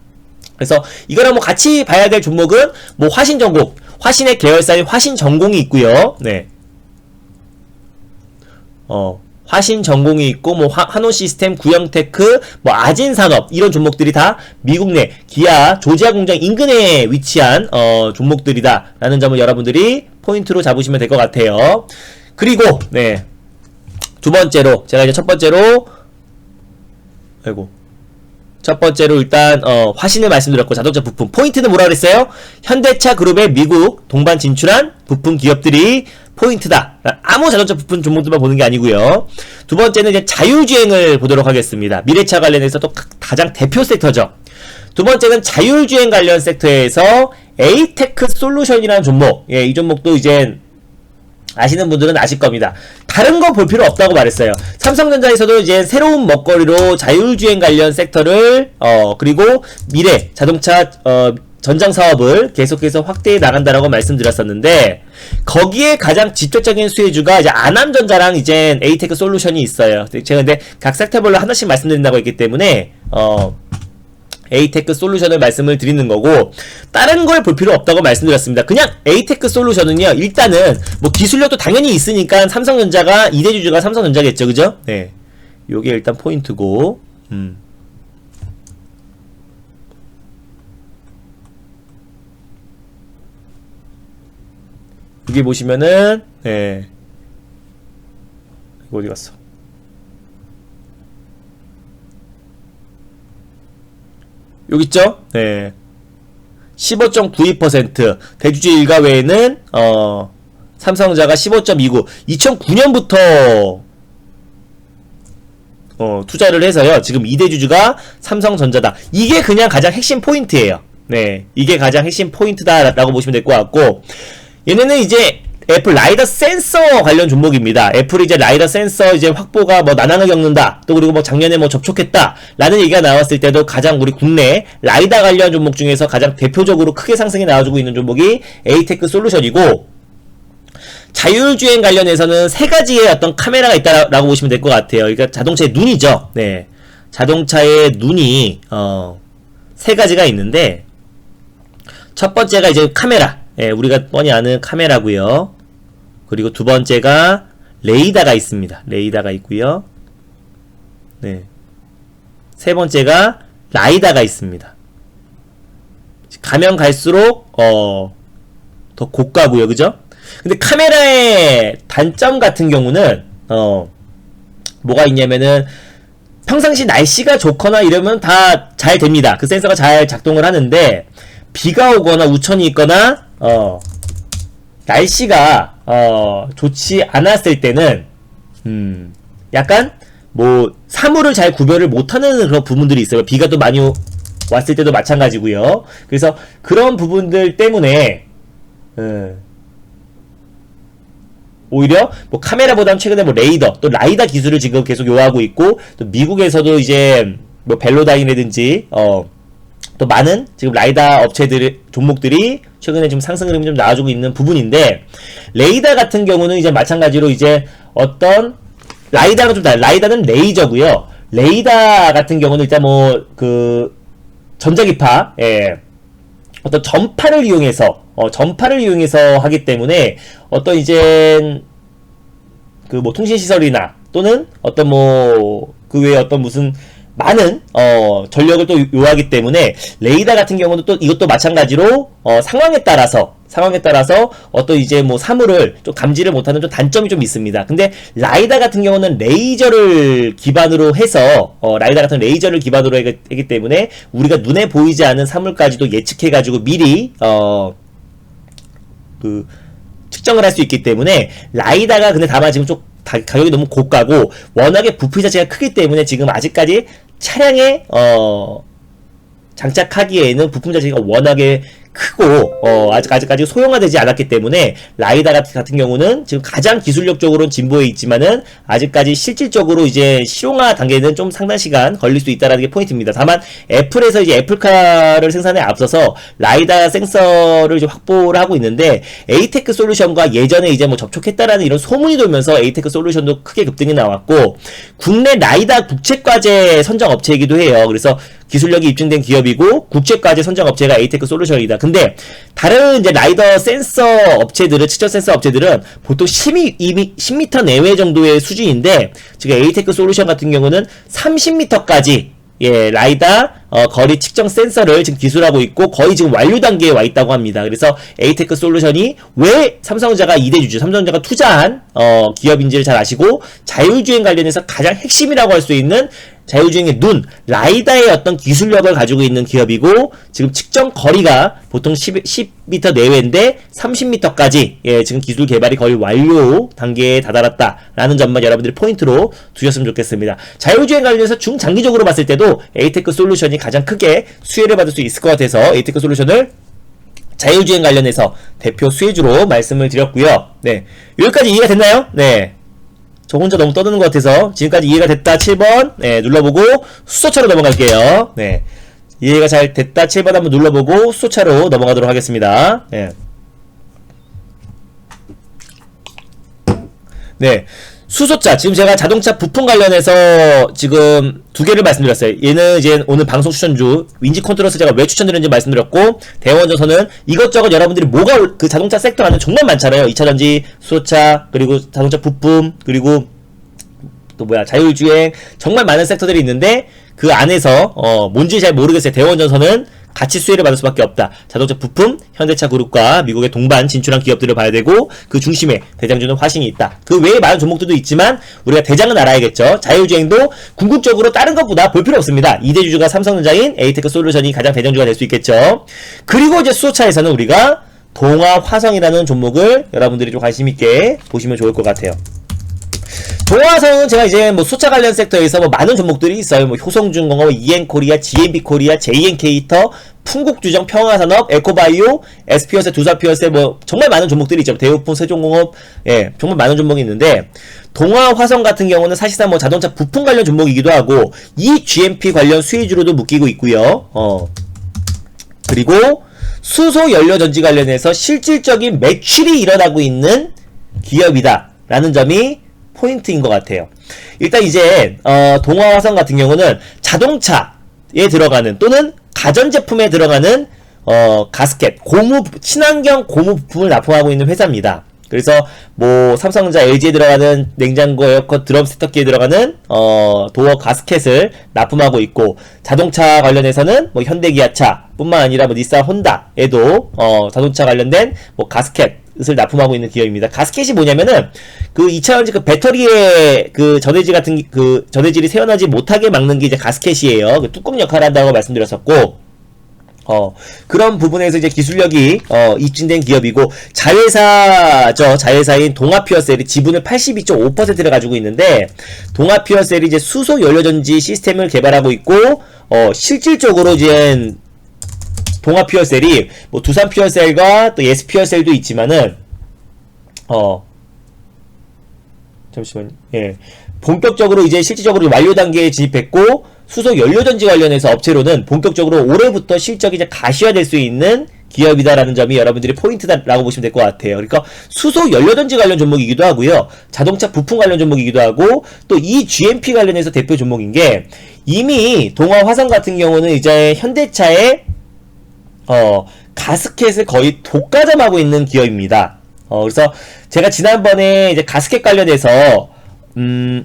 그래서 이걸 한번 같이 봐야 될 종목은 뭐 화신전공, 화신의 계열사인 화신전공이 있고요. 화신전공이 있고, 뭐 한온시스템, 구형테크, 뭐 아진산업, 이런 종목들이 다 미국 내 기아 조지아 공장 인근에 위치한 종목들이다 라는 점을 여러분들이 포인트로 잡으시면 될 것 같아요. 그리고 두 번째로 제가 이제 첫 번째로 일단 화신을 말씀드렸고, 자동차 부품 포인트는 뭐라 그랬어요? 현대차 그룹의 미국 동반 진출한 부품 기업들이 포인트다. 아무 자동차 부품 종목들만 보는 게 아니고요. 두 번째는 이제 자율주행을 보도록 하겠습니다. 미래차 관련해서 또 가장 대표 섹터죠. 두 번째는 자율주행 관련 섹터에서 에이테크 솔루션이라는 종목. 이 종목도 이제 아시는 분들은 아실 겁니다. 다른 거 볼 필요 없다고 말했어요. 삼성전자에서도 이제 새로운 먹거리로 자율주행 관련 섹터를 그리고 미래 자동차 전장 사업을 계속해서 확대해 나간다라고 말씀드렸었는데, 거기에 가장 직접적인 수혜주가 이제 아남전자랑 이제 에이테크 솔루션이 있어요. 제가 근데 각 섹터별로 하나씩 말씀드린다고 했기 때문에 에이테크 솔루션을 말씀을 드리는 거고, 다른 걸 볼 필요 없다고 말씀드렸습니다. 그냥 에이테크 솔루션은요, 일단은 뭐 기술력도 당연히 있으니까 삼성전자가 2대 주주가 삼성전자겠죠, 그죠? 요게 일단 포인트고, 여기 보시면은 이거 어디 갔어? 여기 있죠? 15.92%, 대주주 일가 외에는 삼성전자가 15.29, 2009년부터 투자를 해서요, 지금 2대 주주가 삼성전자다. 이게 그냥 가장 핵심 포인트예요. 이게 가장 핵심 포인트다라고 보시면 될 것 같고, 얘네는 이제 애플 라이더 센서 관련 종목입니다. 애플이 이제 라이더 센서 이제 확보가 뭐 난항을 겪는다, 또 그리고 뭐 작년에 뭐 접촉했다 라는 얘기가 나왔을 때도 가장 우리 국내 라이더 관련 종목 중에서 가장 대표적으로 크게 상승이 나와주고 있는 종목이 에이테크 솔루션이고, 자율주행 관련해서는 세 가지의 어떤 카메라가 있다라고 보시면 될 것 같아요. 그러니까 자동차의 눈이죠. 자동차의 눈이 세 가지가 있는데, 첫 번째가 이제 카메라, 우리가 뻔히 아는 카메라고요. 그리고 두 번째가 레이더가 있습니다. 레이더가 있고요. 세 번째가 라이더가 있습니다. 가면 갈수록 더 고가고요, 그죠? 근데 카메라의 단점 같은 경우는 뭐가 있냐면은, 평상시 날씨가 좋거나 이러면 다 잘 됩니다. 그 센서가 잘 작동을 하는데, 비가 오거나 우천이 있거나 날씨가 좋지 않았을 때는 약간 뭐 사물을 잘 구별을 못하는 그런 부분들이 있어요. 비가 또 많이 왔을 때도 마찬가지고요. 그래서 그런 부분들 때문에 오히려 뭐 카메라보다는 최근에 뭐 레이더 또 라이다 기술을 지금 계속 요하고 있고, 또 미국에서도 이제 뭐 벨로다인이라든지 또 많은 지금 라이다 업체들 종목들이 최근에 좀 상승 흐름이 좀 나와주고 있는 부분인데, 레이다 같은 경우는 이제 마찬가지로 이제 어떤 라이다는 좀 라이다는 레이저고요. 레이다 같은 경우는 일단 뭐 그 전자기파, 어떤 전파를 이용해서 하기 때문에 어떤 이제 그 뭐 통신 시설이나 또는 어떤 뭐 그 외에 어떤 무슨 많은 전력을 또 요하기 때문에 레이더 같은 경우는 또 이것도 마찬가지로 상황에 따라서 어떤 이제 뭐 사물을 좀 감지를 못하는 좀 단점이 좀 있습니다. 근데 라이다 같은 경우는 레이저를 기반으로 해서 하기 때문에 우리가 눈에 보이지 않는 사물까지도 예측해가지고 미리 그 측정을 할 수 있기 때문에 라이다가, 근데 다만 지금 좀 가격이 너무 고가고 워낙에 부피 자체가 크기 때문에 지금 아직까지 차량에 장착하기에는 부품 자체가 워낙에 크고 아직까지 소형화되지 않았기 때문에 라이다 같은 경우는 지금 가장 기술력적으로는 진보해 있지만은 아직까지 실질적으로 이제 실용화 단계는 좀 상당 시간 걸릴 수 있다라는 게 포인트입니다. 다만 애플에서 이제 애플카를 생산에 앞서서 라이다 센서를 이제 확보를 하고 있는데, 에이테크 솔루션과 예전에 이제 뭐 접촉했다라는 이런 소문이 돌면서 에이테크 솔루션도 크게 급등이 나왔고, 국내 라이다 국책과제 선정 업체이기도 해요. 그래서 기술력이 입증된 기업이고 국책과제 선정 업체가 에이테크 솔루션이다. 근데 다른 이제 라이더 센서 업체들은, 측정 센서 업체들은 보통 10m 내외 정도의 수준인데, 지금 에이테크 솔루션 같은 경우는 30m까지 라이다 거리 측정 센서를 지금 기술하고 있고 거의 지금 완료 단계에 와 있다고 합니다. 그래서 에이테크 솔루션이 왜 삼성전자가 2대 주주, 삼성전자가 투자한 기업인지를 잘 아시고, 자율주행 관련해서 가장 핵심이라고 할 수 있는 자율주행의 눈, 라이다의 어떤 기술력을 가지고 있는 기업이고, 지금 측정 거리가 보통 10m 내외인데 30m까지 지금 기술 개발이 거의 완료 단계에 다다랐다라는 점만 여러분들이 포인트로 두셨으면 좋겠습니다. 자율주행 관련해서 중장기적으로 봤을 때도 에이테크 솔루션이 가장 크게 수혜를 받을 수 있을 것 같아서 에이테크 솔루션을 자율주행 관련해서 대표 수혜주로 말씀을 드렸고요. 네, 여기까지 이해가 됐나요? 네. 저 혼자 너무 떠드는 것 같아서 지금까지 이해가 됐다 7번 눌러보고 수소차로 넘어갈게요. 네, 이해가 잘 됐다 7번 한번 눌러보고 수소차로 넘어가도록 하겠습니다. 네, 수소차, 지금 제가 자동차 부품 관련해서 지금 두 개를 말씀드렸어요. 얘는 이제 오늘 방송 추천주 윈지 컨트롤스 제가 왜 추천드렸는지 말씀드렸고, 대원전선은 이것저것 여러분들이 뭐가 그 자동차 섹터 안에 정말 많잖아요. 2차전지, 수소차, 그리고 자동차 부품, 그리고 또 자율주행, 정말 많은 섹터들이 있는데 그 안에서 뭔지 잘 모르겠어요. 대원전선은 같이 수혜를 받을 수밖에 없다. 자동차 부품, 현대차 그룹과 미국의 동반 진출한 기업들을 봐야 되고, 그 중심에 대장주는 화신이 있다. 그 외에 많은 종목들도 있지만 우리가 대장은 알아야겠죠. 자율주행도 궁극적으로 다른 것보다 볼 필요 없습니다. 2대 주주가 삼성전자인 에이테크 솔루션이 가장 대장주가 될 수 있겠죠. 그리고 이제 수소차에서는 우리가 동아화성이라는 종목을 여러분들이 좀 관심 있게 보시면 좋을 것 같아요. 동아화성은 제가 이제 뭐 수차 관련 섹터에서 뭐 많은 종목들이 있어요. 뭐 효성중공업, EN코리아, GMB코리아, JN케이터, 풍국주정, 평화산업, 에코바이오, SP어세, 두사피어세, 뭐 정말 많은 종목들이 있죠. 대우품, 세종공업, 정말 많은 종목이 있는데, 동아화성 같은 경우는 사실상 뭐 자동차 부품 관련 종목이기도 하고 이 GMP 관련 수혜주로도 묶이고 있고요. 그리고 수소 연료 전지 관련해서 실질적인 매출이 일어나고 있는 기업이다 라는 점이 포인트인 것 같아요. 일단 이제 동아화성 같은 경우는 자동차에 들어가는 또는 가전제품에 들어가는 가스켓, 친환경 고무 부품을 납품하고 있는 회사입니다. 그래서 뭐 삼성전자, LG에 들어가는 냉장고, 에어컨, 드럼 세탁기에 들어가는 도어 가스켓을 납품하고 있고, 자동차 관련해서는 뭐 현대기아차 뿐만 아니라 뭐 닛산, 혼다에도 자동차 관련된 뭐 가스켓을 납품하고 있는 기업입니다. 가스켓이 뭐냐면은 그 2차전지 그 배터리의 그 전해질 같은 그 전해질이 새어나지 못하게 막는 게 이제 가스켓이에요. 그 뚜껑 역할을 한다고 말씀드렸었고, 그런 부분에서 이제 기술력이 입증된 기업이고, 자회사죠. 자회사인 동아퓨어셀이 지분을 82.5%를 가지고 있는데, 동아퓨어셀이 이제 수소 연료전지 시스템을 개발하고 있고, 실질적으로 이제 동아퓨어셀이 뭐 두산퓨어셀과 또 예스퓨어셀도 있지만은 잠시만요. 예. 본격적으로 이제 실질적으로 완료 단계에 진입했고, 수소 연료전지 관련해서 업체로는 본격적으로 올해부터 실적이 이제 가시화될 수 있는 기업이다라는 점이 여러분들이 포인트다라고 보시면 될 것 같아요. 그러니까 수소 연료전지 관련 종목이기도 하고요. 자동차 부품 관련 종목이기도 하고, 또 이 GMP 관련해서 대표 종목인 게, 이미 동아화성 같은 경우는 이제 현대차의 가스켓을 거의 독과점하고 있는 기업입니다. 그래서 제가 지난번에 이제 가스켓 관련해서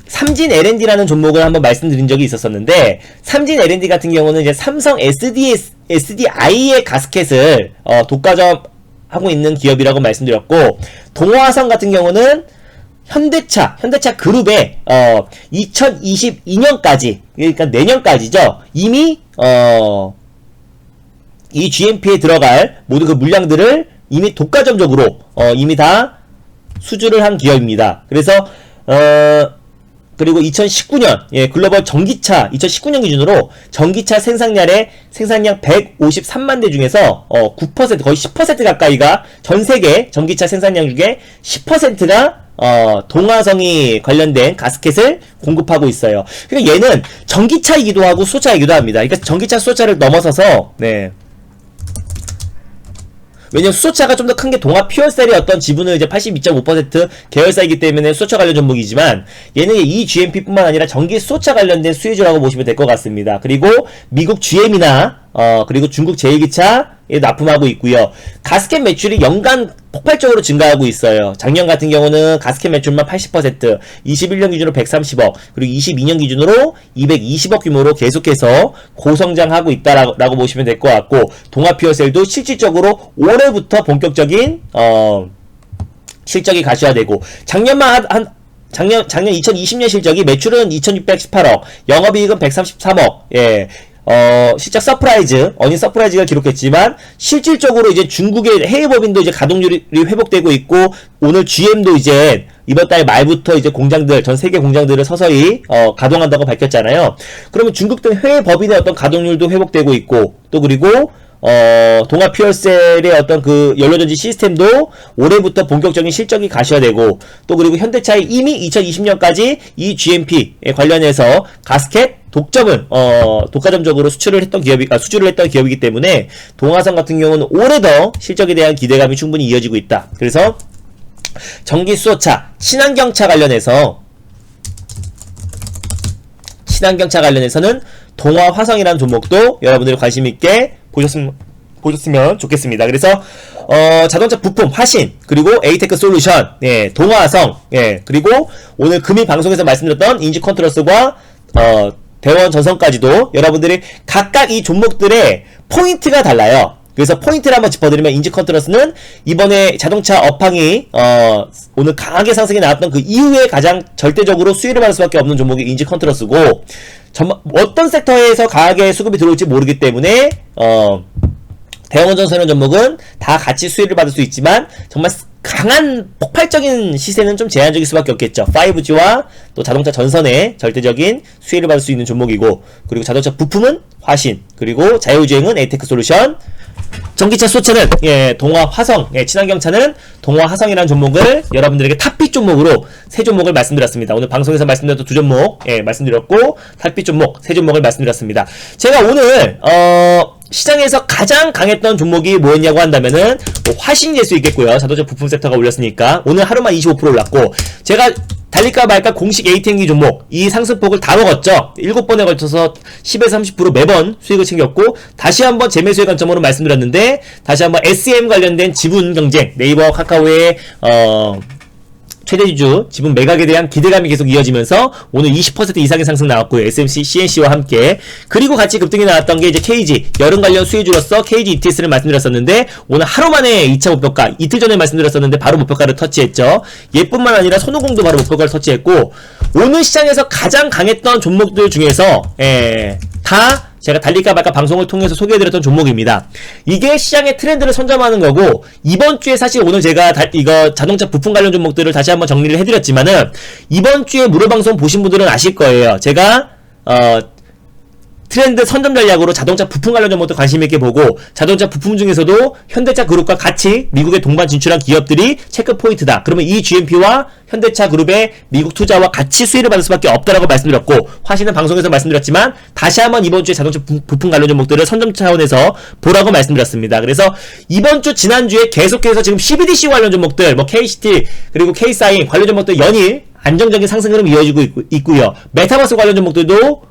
삼진 L&D라는 종목을 한번 말씀드린 적이 있었었는데, 삼진 L&D 같은 경우는 이제 삼성 SDI의 가스켓을 독과점하고 있는 기업이라고 말씀드렸고, 동화성 같은 경우는 현대차 그룹에 2022년까지, 그러니까 내년까지죠. 이미 이 GMP에 들어갈 모든 그 물량들을 이미 독과점적으로 이미 다 수주를 한 기업입니다. 그래서 그리고 2019년 글로벌 전기차 2019년 기준으로 전기차 생산량 153만 대 중에서 9% 거의 10% 가까이가 전 세계 전기차 생산량 중에 10%가 동화성이 관련된 가스켓을 공급하고 있어요. 그러니까 얘는 전기차이기도 하고 수소차이기도 합니다. 그러니까 전기차 수소차를 넘어서서 왜냐면 수소차가 좀 더 큰 게 동아퓨어셀의 어떤 지분을 이제 82.5% 계열사이기 때문에 수소차 관련 종목이지만, 얘는 이 GMP뿐만 아니라 전기 수소차 관련된 수혜주라고 보시면 될 것 같습니다. 그리고 미국 GM이나 그리고 중국 제2기차에 납품하고 있고요. 가스켓 매출이 연간 폭발적으로 증가하고 있어요. 작년 같은 경우는 가스켓 매출만 80%, 21년 기준으로 130억, 그리고 22년 기준으로 220억 규모로 계속해서 고성장하고 있다라고 보시면 될 것 같고, 동아퓨어셀도 실질적으로 올해부터 본격적인 실적이 가시화되고, 작년 2020년 실적이 매출은 2618억, 영업이익은 133억, 실적 어닝 서프라이즈가 기록했지만, 실질적으로 이제 중국의 해외 법인도 이제 가동률이 회복되고 있고, 오늘 GM도 이제 이번 달 말부터 이제 전 세계 공장들을 서서히 가동한다고 밝혔잖아요. 그러면 중국 등 해외 법인의 어떤 가동률도 회복되고 있고, 또 그리고 동아퓨어셀의 어떤 그 연료전지 시스템도 올해부터 본격적인 실적이 가시화되고, 또 그리고 현대차의 이미 2020년까지 이 GMP에 관련해서 가스켓 독과점적으로 수주를 했던 기업이기 때문에, 동화성 같은 경우는 올해 더 실적에 대한 기대감이 충분히 이어지고 있다. 그래서 전기 수소차, 친환경차 관련해서는 동아화성이라는 종목도 여러분들이 관심 있게 보셨으면 좋겠습니다. 그래서 자동차 부품 화신, 그리고 에이테크 솔루션, 동아화성, 그리고 오늘 금일 방송에서 말씀드렸던 인지컨트러스와 대원 전선까지도 여러분들이 각각 이 종목들의 포인트가 달라요. 그래서 포인트를 한번 짚어드리면, 인지컨트러스는 이번에 자동차 업황이 오늘 강하게 상승이 나왔던 그 이후에 가장 절대적으로 수혜를 받을 수밖에 없는 종목이 인지컨트러스고, 어떤 섹터에서 강하게 수급이 들어올지 모르기 때문에 대형원전선의 종목은 다 같이 수혜를 받을 수 있지만, 정말 강한 폭발적인 시세는 좀 제한적일 수밖에 없겠죠. 5G와 또 자동차 전선의 절대적인 수혜를 받을 수 있는 종목이고, 그리고 자동차 부품은 화신, 그리고 자율주행은 에이테크 솔루션, 전기차 수소차는 동아화성, 친환경차는 동아화성이라는 종목을 여러분들에게 탑픽 종목으로 3종목을 말씀드렸습니다. 오늘 방송에서 말씀드렸던 2종목 말씀드렸고, 탑픽 종목 3종목을 말씀드렸습니다. 제가 오늘 시장에서 가장 강했던 종목이 뭐였냐고 한다면은 화신일 수 있겠고요. 자동차 부품 섹터가 올렸으니까 오늘 하루만 25% 올랐고, 제가 달릴까 말까 공식 ATM기 종목 이 상승폭을 다 먹었죠. 7번에 걸쳐서 10에서 30% 매번 수익을 챙겼고, 다시 한번 재매수의 관점으로 말씀드렸는데, 다시 한번 SM 관련된 지분 경쟁, 네이버 카카오의 최대주주 지분 매각에 대한 기대감이 계속 이어지면서 오늘 20% 이상의 상승 나왔고요. SMC, CNC와 함께. 그리고 같이 급등이 나왔던 게 이제 KG, 여름 관련 수혜주로서 KG ETS를 말씀드렸었는데, 오늘 하루 만에 2차 목표가, 이틀 전에 말씀드렸었는데 바로 목표가를 터치했죠. 얘뿐만 아니라 손오공도 바로 목표가를 터치했고, 오늘 시장에서 가장 강했던 종목들 중에서 다 제가 달릴까 말까 방송을 통해서 소개해드렸던 종목입니다. 이게 시장의 트렌드를 선점하는 거고, 이번 주에 사실 오늘 제가 이거 자동차 부품 관련 종목들을 다시 한번 정리를 해드렸지만은, 이번 주에 무료방송 보신 분들은 아실 거예요. 제가 트렌드 선점 전략으로 자동차 부품 관련 종목도 관심 있게 보고, 자동차 부품 중에서도 현대차 그룹과 같이 미국에 동반 진출한 기업들이 체크 포인트다. 그러면 이 GMP와 현대차 그룹의 미국 투자와 같이 수혜를 받을 수밖에 없다라고 말씀드렸고, 화신은 방송에서 말씀드렸지만 다시 한번 이번 주에 자동차 부품 관련 종목들을 선점 차원에서 보라고 말씀드렸습니다. 그래서 이번 주 지난주에 계속해서 지금 CBDC 관련 종목들, 뭐 KCT 그리고 K사인 관련 종목들 연일 안정적인 상승 흐름이 이어지고 있고요. 메타버스 관련 종목들도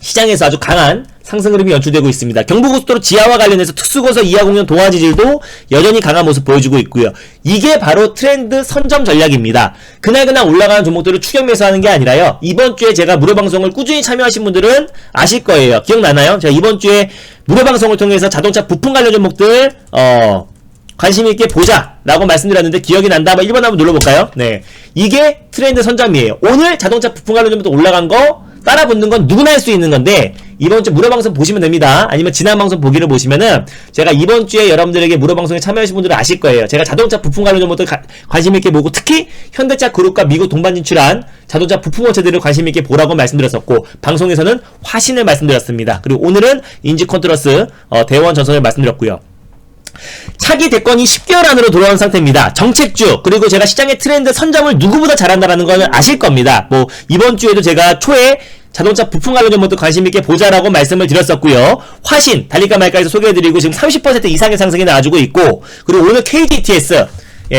시장에서 아주 강한 상승 흐름이 연출되고 있습니다. 경부고속도로 지하와 관련해서 특수고속 이하공연 동화지질도 여전히 강한 모습 보여주고 있고요. 이게 바로 트렌드 선점 전략입니다. 그날그날 올라가는 종목들을 추격 매수하는 게 아니라요. 이번 주에 제가 무료방송을 꾸준히 참여하신 분들은 아실 거예요. 기억나나요? 제가 이번 주에 무료방송을 통해서 자동차 부품 관련 종목들 관심있게 보자 라고 말씀드렸는데 기억이 난다? 한번 1번 한번 눌러볼까요? 네, 이게 트렌드 선점이에요. 오늘 자동차 부품 관련 종목들 올라간 거 따라 붙는 건 누구나 할 수 있는 건데, 이번 주 무료방송 보시면 됩니다. 아니면 지난 방송 보기를 보시면은 제가 이번 주에 여러분들에게 무료방송에 참여하신 분들은 아실 거예요. 제가 자동차 부품 관련 종목들 관심있게 보고, 특히 현대차 그룹과 미국 동반 진출한 자동차 부품 업체들을 관심있게 보라고 말씀드렸었고, 방송에서는 화신을 말씀드렸습니다. 그리고 오늘은 인지컨트러스 대원 전선을 말씀드렸고요. 차기 대권이 10개월 안으로 돌아온 상태입니다. 정책주, 그리고 제가 시장의 트렌드 선점을 누구보다 잘한다라는 거는 아실 겁니다. 뭐 이번 주에도 제가 초에 자동차 부품 관련 종목도 관심있게 보자라고 말씀을 드렸었고요. 화신, 달릴까 말까에서 소개해드리고 지금 30% 이상의 상승이 나와주고 있고, 그리고 오늘 KGTS,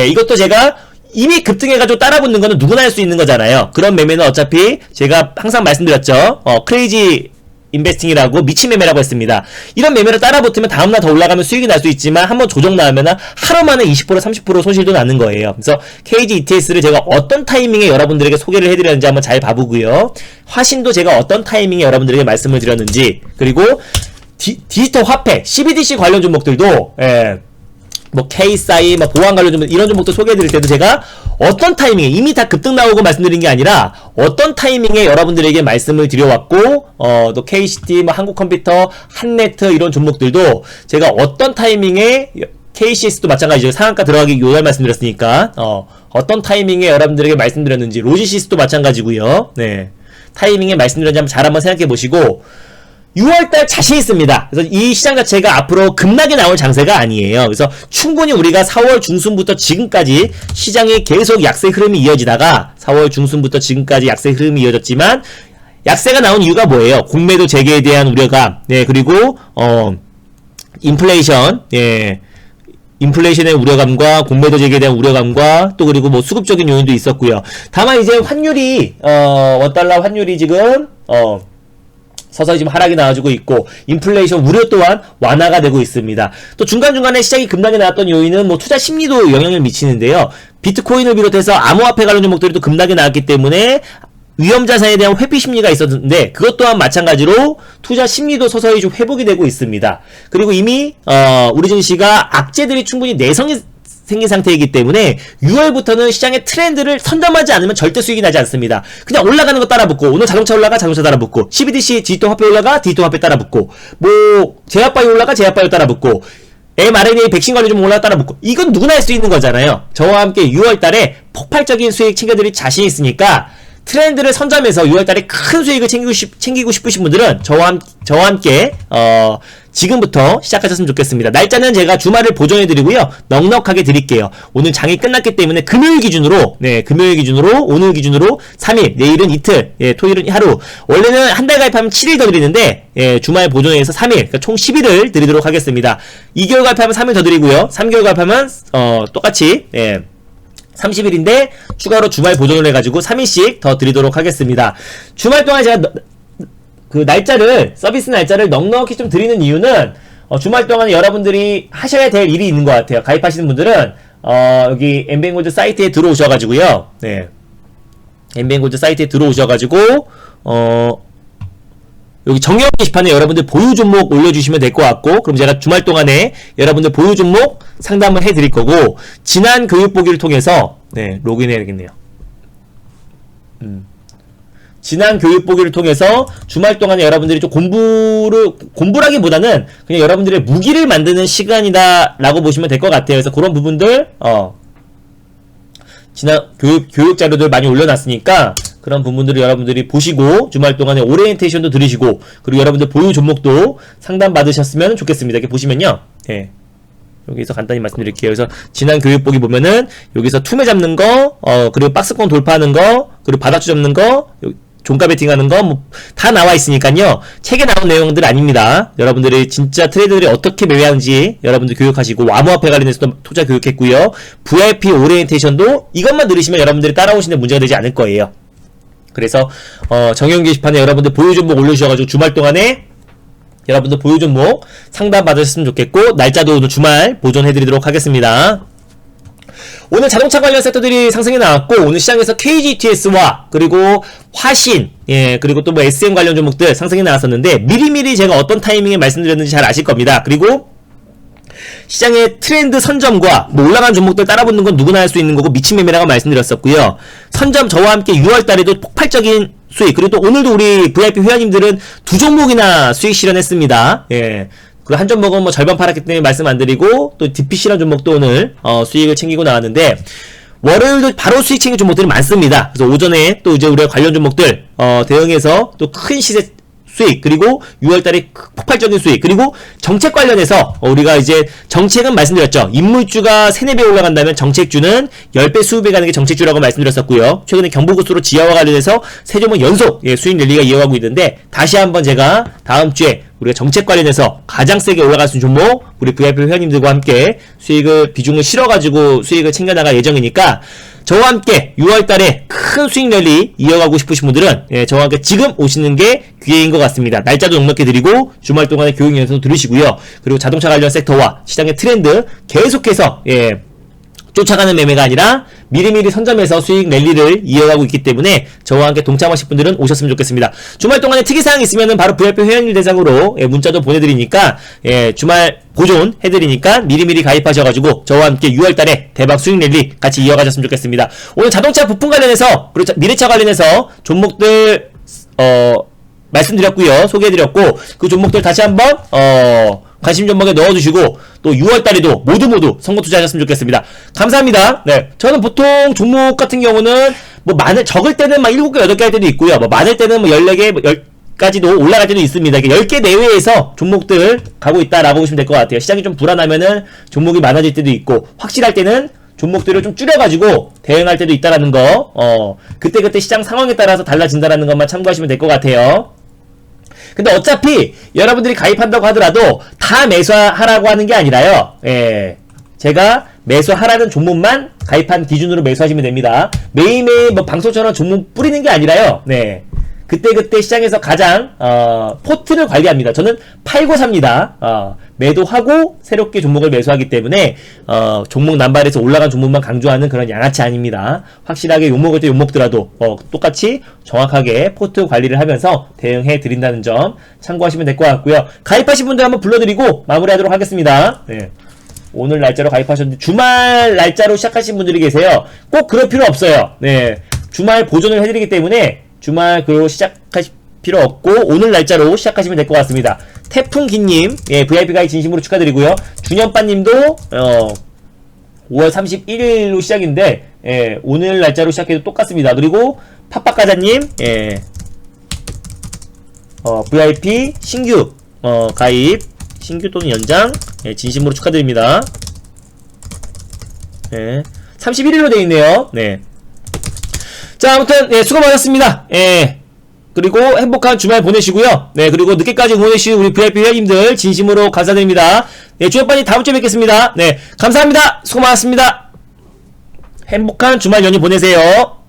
이것도 제가 이미 급등해가지고 따라붙는 거는 누구나 할 수 있는 거잖아요. 그런 매매는 어차피 제가 항상 말씀드렸죠. 크레이지 인베스팅이라고 미친 매매라고 했습니다. 이런 매매를 따라붙으면 다음날 더 올라가면 수익이 날 수 있지만 한번 조정 나오면은 하루 만에 20% 30% 손실도 나는 거예요. 그래서 KG ETS를 제가 어떤 타이밍에 여러분들에게 소개를 해드렸는지 한번 잘 봐보고요. 화신도 제가 어떤 타이밍에 여러분들에게 말씀을 드렸는지, 그리고 디지털 화폐 CBDC 관련 종목들도 뭐 K사인, 뭐 보안 관련 종목, 이런 종목도 소개해드릴 때도 제가 어떤 타이밍에, 이미 다 급등 나오고 말씀드린 게 아니라 어떤 타이밍에 여러분들에게 말씀을 드려왔고, 또 KCT, 뭐 한국컴퓨터, 한네트 이런 종목들도 제가 어떤 타이밍에, KCS도 마찬가지죠. 상한가 들어가기 요날 말씀드렸으니까 어떤 타이밍에 여러분들에게 말씀드렸는지, 로지시스도 마찬가지고요. 네, 타이밍에 말씀드렸는지 잘 한번 생각해 보시고, 6월달 자신 있습니다. 그래서 이 시장 자체가 앞으로 급락이 나올 장세가 아니에요. 그래서 충분히 우리가 4월 중순부터 지금까지 시장이 계속 약세 흐름이 이어지다가 4월 중순부터 지금까지 약세 흐름이 이어졌지만, 약세가 나온 이유가 뭐예요? 공매도 재개에 대한 우려감, 그리고 인플레이션, 인플레이션의 우려감과 공매도 재개에 대한 우려감과 또 그리고 뭐 수급적인 요인도 있었고요. 다만 이제 환율이 원달러 환율이 지금 서서히 지금 하락이 나와주고 있고, 인플레이션 우려 또한 완화가 되고 있습니다. 또 중간중간에 시장이 급락이 나왔던 요인은 뭐 투자 심리도 영향을 미치는데요. 비트코인을 비롯해서 암호화폐 관련 종목들이 또 급락이 나왔기 때문에 위험 자산에 대한 회피 심리가 있었는데, 그것 또한 마찬가지로 투자 심리도 서서히 좀 회복이 되고 있습니다. 그리고 이미 우리 증시가 악재들이 충분히 내성이 생긴 상태이기 때문에 6월부터는 시장의 트렌드를 선점하지 않으면 절대 수익이 나지 않습니다. 그냥 올라가는 거 따라붙고, 오늘 자동차 올라가 자동차 따라붙고, CBDC 디지털 화폐 올라가 디지털 화폐 따라붙고, 뭐 제약바이오 올라가 제약바이오 따라붙고, mRNA 백신 관련 좀 올라가 따라붙고, 이건 누구나 할 수 있는 거잖아요. 저와 함께 6월달에 폭발적인 수익 챙겨드릴 자신 있으니까, 트렌드를 선점해서 6월달에 큰 수익을 챙기고 싶으신 분들은 저와 함께 지금부터 시작하셨으면 좋겠습니다. 날짜는 제가 주말을 보정해드리고요, 넉넉하게 드릴게요. 오늘 장이 끝났기 때문에 금요일 기준으로 오늘 기준으로 3일, 내일은 이틀, 토요일은 하루. 원래는 한 달 가입하면 7일 더 드리는데 주말 보정해서 3일, 그러니까 총 10일을 드리도록 하겠습니다. 2개월 가입하면 3일 더 드리고요, 3개월 가입하면 똑같이 30일인데 추가로 주말 보존을 해가지고 3일씩 더 드리도록 하겠습니다. 주말 동안 제가 그 날짜를, 서비스 날짜를 넉넉히 좀 드리는 이유는 주말 동안 여러분들이 하셔야 될 일이 있는 것 같아요. 가입하시는 분들은 여기 엠뱅골드 사이트에 들어오셔가지고요, 엠뱅골드 사이트에 들어오셔가지고 여기 정형 게시판에 여러분들 보유 종목 올려주시면 될 것 같고, 그럼 제가 주말 동안에 여러분들 보유 종목 상담을 해드릴 거고, 지난 교육 보기를 통해서 로그인 해야겠네요. 지난 교육 보기를 통해서 주말 동안에 여러분들이 좀 공부라기보다는 그냥 여러분들의 무기를 만드는 시간이다라고 보시면 될 것 같아요. 그래서 그런 부분들, 지난 교육 자료들 많이 올려놨으니까 그런 부분들을 여러분들이 보시고 주말 동안에 오리엔테이션도 들으시고 그리고 여러분들 보유 종목도 상담 받으셨으면 좋겠습니다. 이렇게 보시면요. 예. 여기서 간단히 말씀드릴게요. 그래서 지난 교육 보기 보면은 여기서 투매 잡는 거, 그리고 박스권 돌파하는 거, 그리고 바닥주 잡는 거, 종가 베팅하는 거 뭐 다 나와 있으니까요. 책에 나온 내용들 아닙니다. 여러분들이 진짜 트레이더들이 어떻게 매매하는지 여러분들 교육하시고 암호화폐 관련해서도 투자 교육했고요. VIP 오리엔테이션도 이것만 들으시면 여러분들이 따라오시는 문제가 되지 않을 거예요. 그래서 정형 게시판에 여러분들 보유 종목 올려주셔가지고 주말 동안에 여러분들 보유 종목 상담 받으셨으면 좋겠고 날짜도 오늘 주말 보존해드리도록 하겠습니다. 오늘 자동차 관련 섹터들이 상승이 나왔고 오늘 시장에서 KGTS와 그리고 화신 그리고 또 뭐 SM 관련 종목들 상승이 나왔었는데 미리미리 제가 어떤 타이밍에 말씀드렸는지 잘 아실 겁니다. 그리고 시장의 트렌드 선점과 뭐 올라간 종목들 따라붙는 건 누구나 할 수 있는 거고 미친 매매라고 말씀드렸었고요. 선점 저와 함께 6월달에도 폭발적인 수익 그리고 또 오늘도 우리 VIP 회원님들은 두 종목이나 수익 실현했습니다. 그 한 종목은 뭐 절반 팔았기 때문에 말씀 안 드리고 또 DPC라는 종목도 오늘 수익을 챙기고 나왔는데 월요일도 바로 수익 챙긴 종목들이 많습니다. 그래서 오전에 또 이제 우리가 관련 종목들 대응해서 또 큰 시세 수익 그리고 6월달에 폭발적인 수익 그리고 정책 관련해서 우리가 이제 정책은 말씀드렸죠. 인물주가 3-4배 올라간다면 정책주는 10배 20배 가는 게 정책주라고 말씀드렸었고요. 최근에 경부고속도로 지하화 관련해서 세 종목 연속 수익 랠리가 이어가고 있는데 다시 한번 제가 다음 주에 우리가 정책 관련해서 가장 세게 올라갈 수 있는 종목 우리 VIP 회원님들과 함께 수익을 비중을 실어가지고 수익을 챙겨나갈 예정이니까 저와 함께 6월달에 큰 수익 랠리 이어가고 싶으신 분들은 저와 함께 지금 오시는 게 기회인 것 같습니다. 날짜도 넉넉해드리고 주말 동안에 교육 연수도 들으시고요. 그리고 자동차 관련 섹터와 시장의 트렌드 계속해서 쫓아가는 매매가 아니라 미리미리 선점해서 수익 랠리를 이어가고 있기 때문에 저와 함께 동참하실 분들은 오셨으면 좋겠습니다. 주말 동안에 특이사항 있으면은 바로 VIP 회원님 대상으로 문자도 보내드리니까 주말 보존 해드리니까 미리미리 가입하셔가지고 저와 함께 6월달에 대박 수익 랠리 같이 이어가셨으면 좋겠습니다. 오늘 자동차 부품 관련해서 그리고 미래차 관련해서 종목들 말씀드렸고요. 소개해드렸고 그 종목들 다시 한번 관심 종목에 넣어주시고 또 6월달에도 모두 선거 투자하셨으면 좋겠습니다. 감사합니다. 네, 저는 보통 종목 같은 경우는 뭐 적을 때는 막 7개, 8개 할 때도 있고요. 뭐 많을 때는 뭐 14개, 10까지도 올라갈 때도 있습니다. 10개 내외에서 종목들 가고 있다라고 보시면 될 것 같아요. 시장이 좀 불안하면은 종목이 많아질 때도 있고 확실할 때는 종목들을 좀 줄여가지고 대응할 때도 있다라는 거 그때 시장 상황에 따라서 달라진다라는 것만 참고하시면 될 것 같아요. 근데 어차피 여러분들이 가입한다고 하더라도 다 매수하라고 하는 게 아니라요. 제가 매수하라는 종목만 가입한 기준으로 매수하시면 됩니다. 매일매일 뭐 방송처럼 종목 뿌리는 게 아니라요. 그때 시장에서 가장 포트를 관리합니다. 저는 팔고 삽니다. 매도하고 새롭게 종목을 매수하기 때문에 종목 남발해서 올라간 종목만 강조하는 그런 양아치 아닙니다. 확실하게 욕먹을 때 욕먹더라도 똑같이 정확하게 포트 관리를 하면서 대응해 드린다는 점 참고하시면 될 것 같고요. 가입하신 분들 한번 불러드리고 마무리하도록 하겠습니다. 오늘 날짜로 가입하셨는데 주말 날짜로 시작하신 분들이 계세요. 꼭 그럴 필요 없어요. 주말 보존을 해드리기 때문에 주말 그로 시작하실 필요 없고 오늘 날짜로 시작하시면 될 것 같습니다. 태풍기님 VIP 가입 진심으로 축하드리고요. 준현빠님도 5월 31일로 시작인데 오늘 날짜로 시작해도 똑같습니다. 그리고 팟팟가자님 VIP 신규 가입 신규 또는 연장 진심으로 축하드립니다. 31일로 되어있네요. 자, 아무튼 수고 많았습니다. 그리고 행복한 주말 보내시고요. 그리고 늦게까지 응원해주신 우리 VIP 회원님들 진심으로 감사드립니다. 주연빠님 다음 주에 뵙겠습니다. 감사합니다. 수고 많았습니다. 행복한 주말 연휴 보내세요.